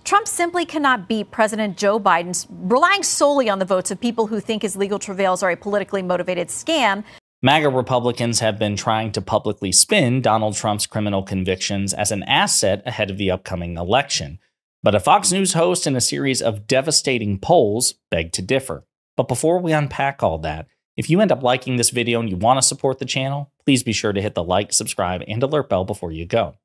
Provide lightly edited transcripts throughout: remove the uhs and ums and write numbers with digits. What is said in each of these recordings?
Trump simply cannot beat President Joe Biden relying solely on the votes of people who think his legal travails are a politically motivated scam. MAGA Republicans have been trying to publicly spin Donald Trump's criminal convictions as an asset ahead of the upcoming election. But a Fox News host and a series of devastating polls beg to differ. But before we unpack all that, if you end up liking this video and you want to support the channel, please be sure to hit the like, subscribe, and alert bell before you go.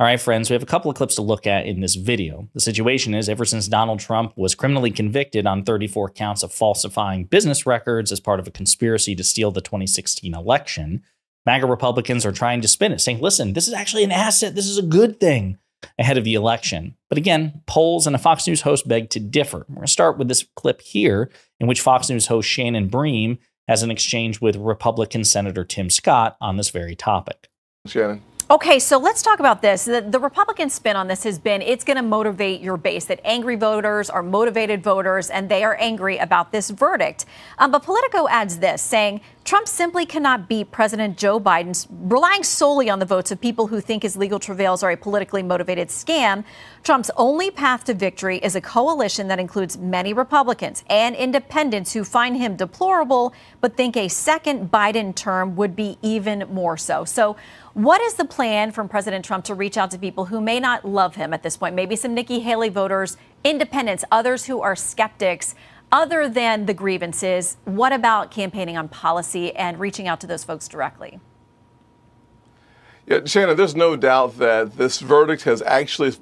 All right, friends, we have a couple of clips to look at in this video. The situation is, ever since Donald Trump was criminally convicted on 34 counts of falsifying business records as part of a conspiracy to steal the 2016 election, MAGA Republicans are trying to spin it, saying, listen, this is actually an asset. This is a good thing ahead of the election. But again, polls and a Fox News host beg to differ. We're going to start with this clip here in which Fox News host Shannon Bream has an exchange with Republican Senator Tim Scott on this very topic. Shannon. Okay, so let's talk about this. The Republican spin on this has been it's going to motivate your base, that angry voters are motivated voters, and they are angry about this verdict. But Politico adds this, saying Trump simply cannot beat President Joe Biden relying solely on the votes of people who think his legal travails are a politically motivated scam. Trump's only path to victory is a coalition that includes many Republicans and independents who find him deplorable, but think a second Biden term would be even more so. So what is the plan from President Trump to reach out to people who may not love him at this point? Maybe some Nikki Haley voters, independents, others who are skeptics. Other than the grievances, what about campaigning on policy and reaching out to those folks directly? Yeah, Shannon, there's no doubt that this verdict has actually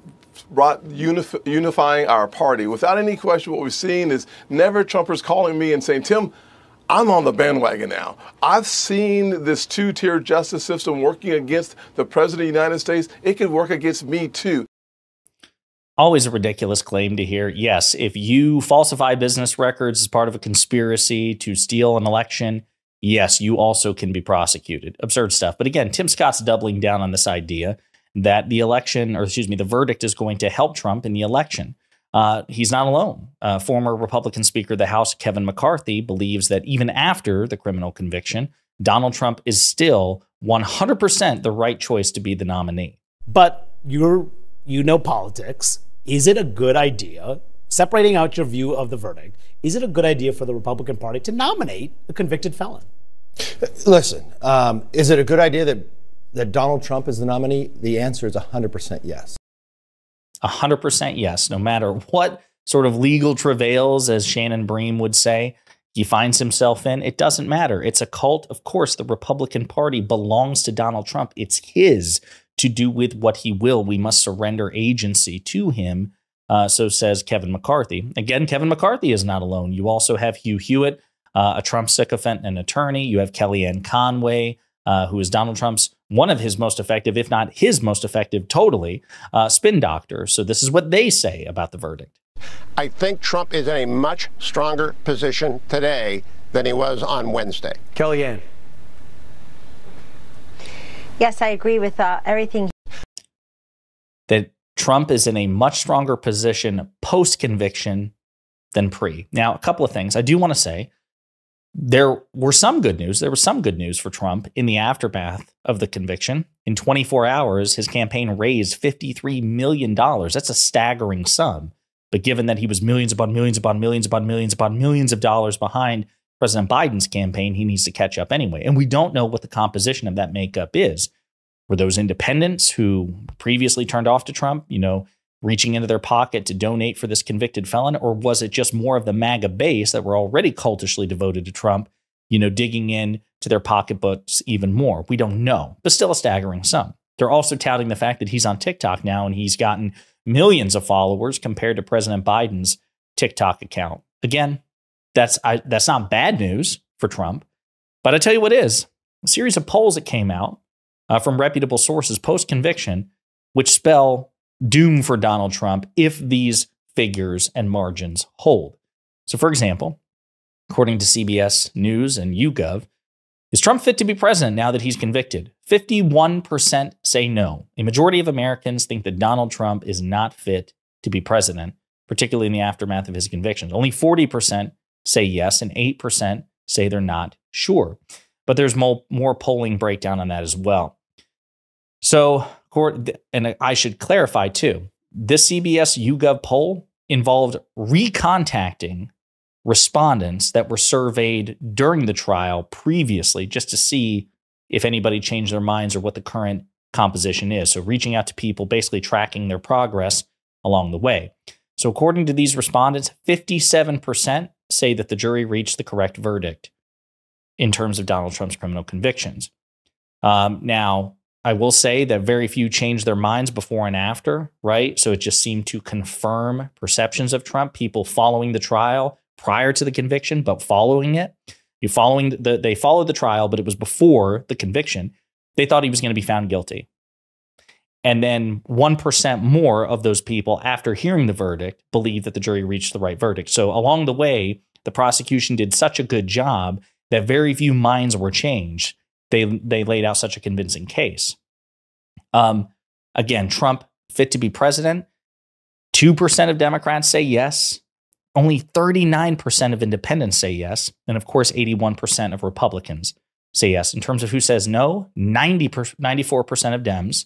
brought unifying our party. Without any question, what we've seen is never Trumpers calling me and saying, Tim, I'm on the bandwagon now. I've seen this two-tier justice system working against the President of the United States. It could work against me, too. Always a ridiculous claim to hear. Yes, if you falsify business records as part of a conspiracy to steal an election, yes, you also can be prosecuted. Absurd stuff. But again, Tim Scott's doubling down on this idea that the verdict is going to help Trump in the election. He's not alone. Former Republican Speaker of the House, Kevin McCarthy, believes that even after the criminal conviction, Donald Trump is still 100% the right choice to be the nominee. But you know politics. Is it a good idea, separating out your view of the verdict, is it a good idea for the Republican Party to nominate a convicted felon? Listen, is it a good idea that Donald Trump is the nominee? The answer is 100% yes. 100% yes, no matter what sort of legal travails, as Shannon Bream would say, he finds himself in. It doesn't matter. It's a cult. Of course, the Republican Party belongs to Donald Trump. It's his to do with what he will. We must surrender agency to him. So says Kevin McCarthy. Again, Kevin McCarthy is not alone. You also have Hugh Hewitt, a Trump sycophant and attorney. You have Kellyanne Conway, who is Donald Trump's one of his most effective, if not his most effective, totally, spin doctor. So this is what they say about the verdict. I think Trump is in a much stronger position today than he was on Wednesday. Kellyanne. Yes, I agree with everything. That Trump is in a much stronger position post-conviction than pre. Now, a couple of things. I do want to say there was some good news for Trump in the aftermath of the conviction. In 24 hours, his campaign raised $53 million. That's a staggering sum. But given that he was millions upon millions upon millions upon millions upon millions of dollars behind President Biden's campaign, he needs to catch up anyway. And we don't know what the composition of that makeup is. Were those independents who previously turned off to Trump, reaching into their pocket to donate for this convicted felon? Or was it just more of the MAGA base that were already cultishly devoted to Trump, digging in to their pocketbooks even more? We don't know, but still a staggering sum. They're also touting the fact that he's on TikTok now and he's gotten millions of followers compared to President Biden's TikTok account. Again, that's not bad news for Trump. But I tell you what is, a series of polls that came out from reputable sources post-conviction, which spell doom for Donald Trump if these figures and margins hold. So, for example, according to CBS News and YouGov, is Trump fit to be president now that he's convicted? 51% say no. A majority of Americans think that Donald Trump is not fit to be president, particularly in the aftermath of his convictions. Only 40% say yes, and 8% say they're not sure. But there's more polling breakdown on that as well. So, and I should clarify too, this CBS YouGov poll involved recontacting respondents that were surveyed during the trial previously just to see if anybody changed their minds or what the current composition is. So reaching out to people, basically tracking their progress along the way. So according to these respondents, 57% say that the jury reached the correct verdict in terms of Donald Trump's criminal convictions. Now, I will say that very few changed their minds before and after, right? So it just seemed to confirm perceptions of Trump, people following the trial prior to the conviction, but following it. They followed the trial, but it was before the conviction. They thought he was going to be found guilty. And then 1% more of those people, after hearing the verdict, believed that the jury reached the right verdict. So along the way, the prosecution did such a good job that very few minds were changed. They laid out such a convincing case. Again, Trump fit to be president. 2% of Democrats say yes. Only 39% of independents say yes. And of course, 81% of Republicans say yes. In terms of who says no, 94% of Dems,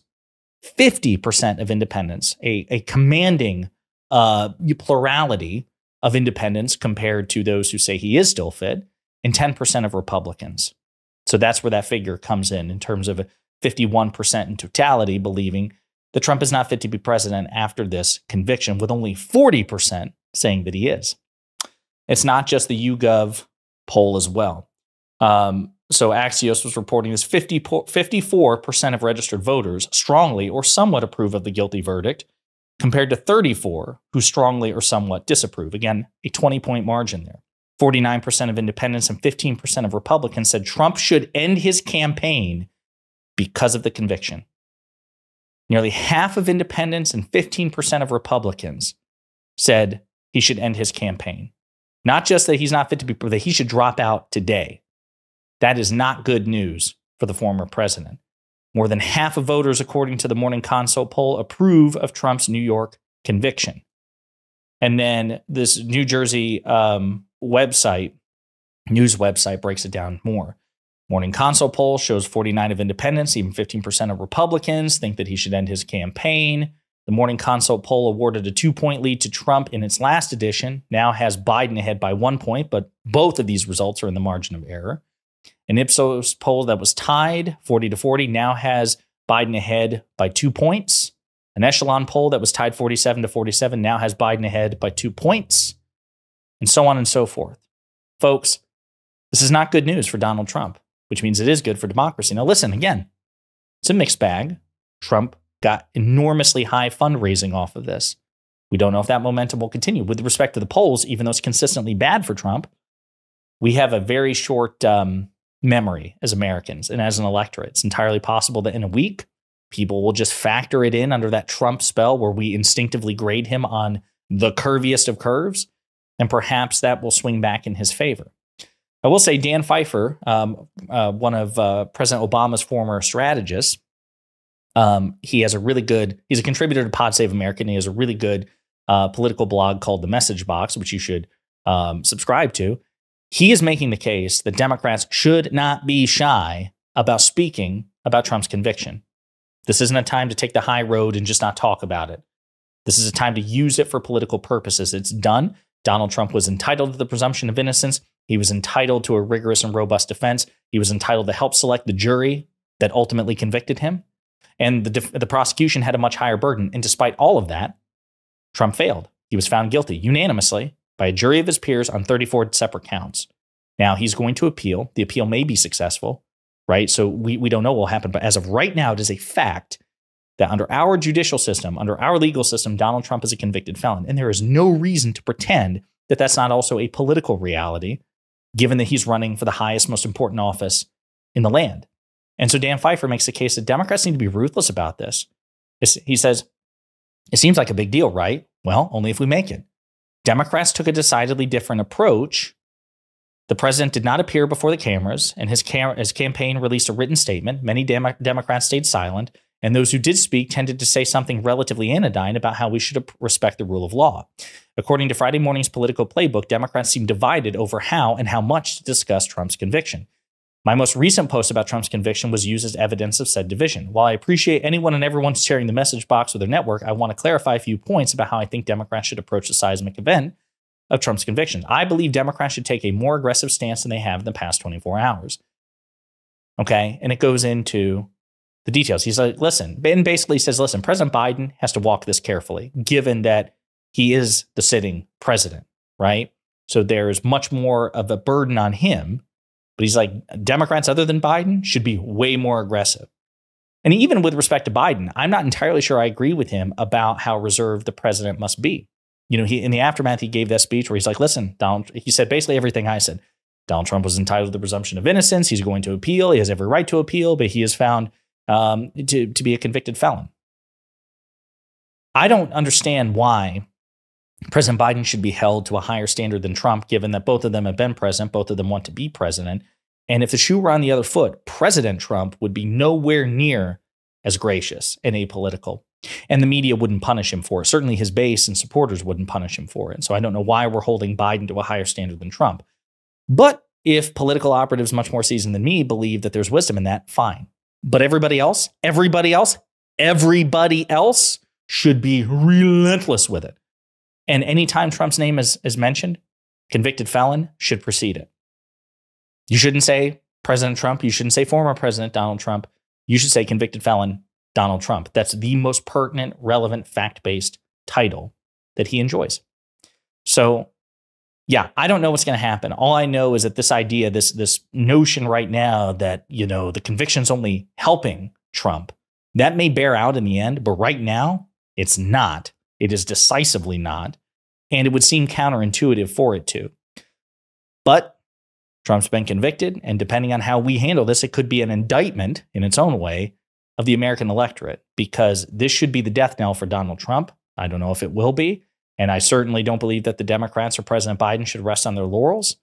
50% of independents, a commanding plurality of independents compared to those who say he is still fit, and 10% of Republicans. So that's where that figure comes in terms of 51% in totality believing that Trump is not fit to be president after this conviction, with only 40% saying that he is. It's not just the YouGov poll as well. So Axios was reporting this 54% of registered voters strongly or somewhat approve of the guilty verdict, compared to 34% who strongly or somewhat disapprove. Again, a 20-point margin there. 49% of independents and 15% of Republicans said Trump should end his campaign because of the conviction. Nearly half of independents and 15% of Republicans said he should end his campaign. Not just that he's not fit to be, but that he should drop out today. That is not good news for the former president. More than half of voters, according to the Morning Consult poll, approve of Trump's New York conviction. And then this New Jersey news website breaks it down more. Morning Consult poll shows 49% of independents, even 15% of Republicans think that he should end his campaign. The Morning Consult poll awarded a 2-point lead to Trump in its last edition, now has Biden ahead by 1 point, but both of these results are in the margin of error. An Ipsos poll that was tied 40-40 now has Biden ahead by 2 points. An Echelon poll that was tied 47-47 now has Biden ahead by 2 points, and so on and so forth. Folks, this is not good news for Donald Trump, which means it is good for democracy. Now listen, again, it's a mixed bag. Trump got enormously high fundraising off of this. We don't know if that momentum will continue. With respect to the polls, even though it's consistently bad for Trump, we have a very short memory as Americans and as an electorate. It's entirely possible that in a week, people will just factor it in under that Trump spell where we instinctively grade him on the curviest of curves, and perhaps that will swing back in his favor. I will say Dan Pfeiffer, one of President Obama's former strategists, he's a contributor to Pod Save America, and he has a really good political blog called The Message Box, which you should subscribe to. He is making the case that Democrats should not be shy about speaking about Trump's conviction. This isn't a time to take the high road and just not talk about it. This is a time to use it for political purposes. It's done. Donald Trump was entitled to the presumption of innocence. He was entitled to a rigorous and robust defense. He was entitled to help select the jury that ultimately convicted him. And the prosecution had a much higher burden. And despite all of that, Trump failed. He was found guilty unanimously by a jury of his peers on 34 separate counts. Now he's going to appeal. The appeal may be successful, right? So we don't know what will happen. But as of right now, it is a fact that under our judicial system, under our legal system, Donald Trump is a convicted felon. And there is no reason to pretend that that's not also a political reality, given that he's running for the highest, most important office in the land. And so Dan Pfeiffer makes the case that Democrats need to be ruthless about this. He says, it seems like a big deal, right? Well, only if we make it. Democrats took a decidedly different approach. The president did not appear before the cameras, and his campaign released a written statement. Many Democrats stayed silent, and those who did speak tended to say something relatively anodyne about how we should respect the rule of law. According to Friday morning's Political Playbook, Democrats seemed divided over how and how much to discuss Trump's conviction. My most recent post about Trump's conviction was used as evidence of said division. While I appreciate anyone and everyone sharing the message box with their network, I want to clarify a few points about how I think Democrats should approach the seismic event of Trump's conviction. I believe Democrats should take a more aggressive stance than they have in the past 24 hours. Okay, and it goes into the details. He's like, listen, Ben basically says, listen, President Biden has to walk this carefully, given that he is the sitting president, right? So there's much more of a burden on him. But he's like, Democrats other than Biden should be way more aggressive. And even with respect to Biden, I'm not entirely sure I agree with him about how reserved the president must be. You know, he in the aftermath, he gave that speech where he's like, listen, he said basically everything I said. Donald Trump was entitled to the presumption of innocence. He's going to appeal. He has every right to appeal, but he is found to be a convicted felon. I don't understand why President Biden should be held to a higher standard than Trump, given that both of them have been president, both of them want to be president. And if the shoe were on the other foot, President Trump would be nowhere near as gracious and apolitical. And the media wouldn't punish him for it. Certainly his base and supporters wouldn't punish him for it. So I don't know why we're holding Biden to a higher standard than Trump. But if political operatives much more seasoned than me believe that there's wisdom in that, fine. But everybody else should be relentless with it. And anytime Trump's name is mentioned, convicted felon should precede it. You shouldn't say President Trump. You shouldn't say former President Donald Trump. You should say convicted felon Donald Trump. That's the most pertinent, relevant, fact-based title that he enjoys. So, yeah, I don't know what's going to happen. All I know is that this idea, this notion right now that, you know, the conviction's only helping Trump, that may bear out in the end. But right now, it's not. It is decisively not. And it would seem counterintuitive for it to. But Trump's been convicted. And depending on how we handle this, it could be an indictment in its own way of the American electorate, because this should be the death knell for Donald Trump. I don't know if it will be. And I certainly don't believe that the Democrats or President Biden should rest on their laurels.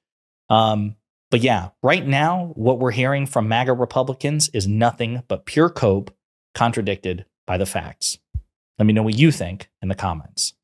But yeah, right now, what we're hearing from MAGA Republicans is nothing but pure cope, contradicted by the facts. Let me know what you think in the comments.